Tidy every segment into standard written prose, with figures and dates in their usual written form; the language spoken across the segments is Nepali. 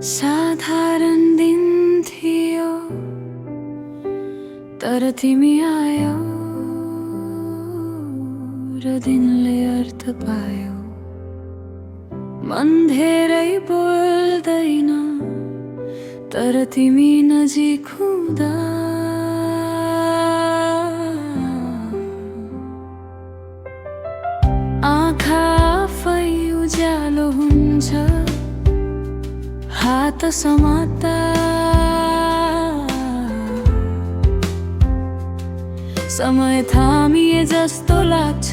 साधारण दिन थियो तर तिमी आयो र दिनले अर्थ पायो। मन धेरै बोल्दैन तर तिमी नजिक हुँदा आँखा आफै उज्यालो हुन्छ, हात समात्दा समय थामिए जस्तो लाग्छ।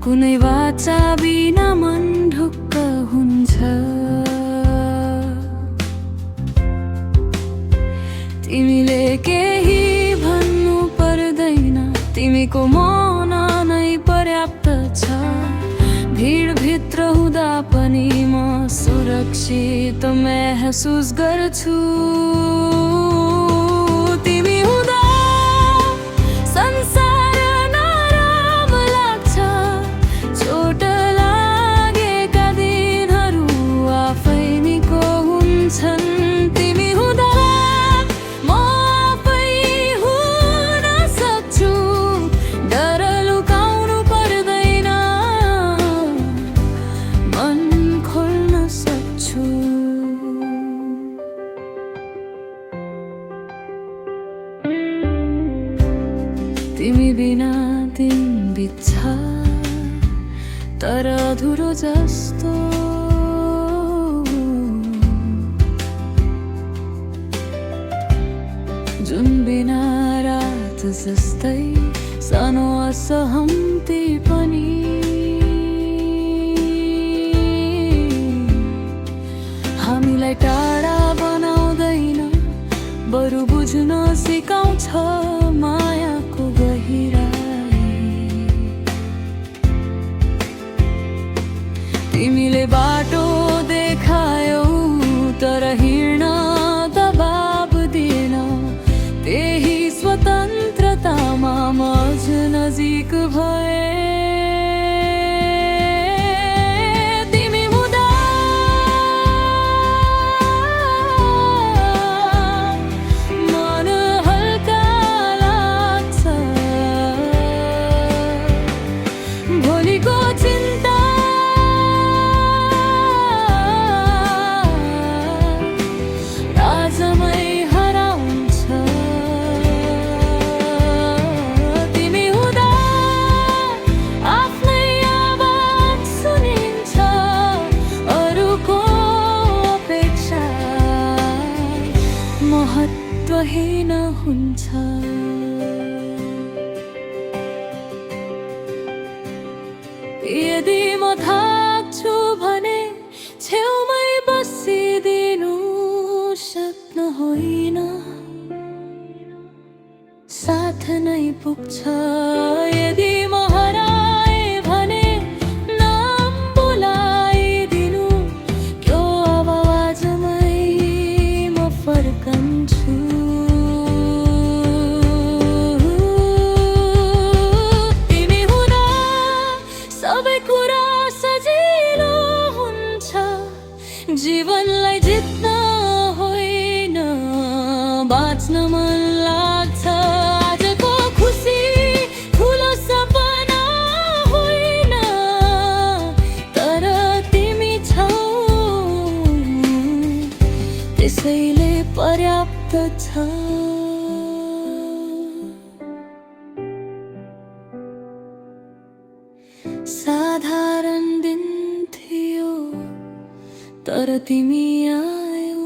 कुनै वाचा बिना मन ढुक्क हुन्छ। तिमीले केही भन्नु पर्दैन, तिमीको मौन नै पर्याप्त छ। भिडभित्र हुँदा पनि म सुरक्षित महसुस गर्छु। तिमी हुँदा संसार नराम लाग्छ, चोट लागेका दिनहरू आफै निको हुन्छन्। तिमी हुँदा म आफै हुन सक्छु, डर लुकाउनु पर्दैन, मन खोल्न सक्छु। तिमी बिना दिन बित्छ तर अधुरो जस्तो। जुन बिना रात जस्तै सानो असहमति पनि। हामीलाई टाढा बनाउँदैन, बरु बुझ्न सिकाउँछ मायाको गहिराई। तिमीले बाटो देखायौ तर हिँड्न दबाब दिएन, त्यही स्वतन्त्रतामा म अझ नजिक भए। महत्त्वहीन हुन्छ। यदि म थाक्छु भने छेउमै बसिदिनु सक्न होइन, साथ नै पुग्छ। यदि म हराए भने नाम बोलाइदिनु, त्यो आवाजमै म फर्कन्छु। तिमी हुँदा सबै कुरा सजिलो हुन्छ, जीवनलाई जित्न होइन बाँच्न मन लाग्छ। आजको खुसी ठुलो सपना होइन, तर तिमी छौ त्यसैले पर्याप्त छ। साधारण दिन थियो तर तिमी आयो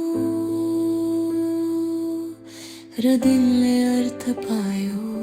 र दिनले अर्थ पायो।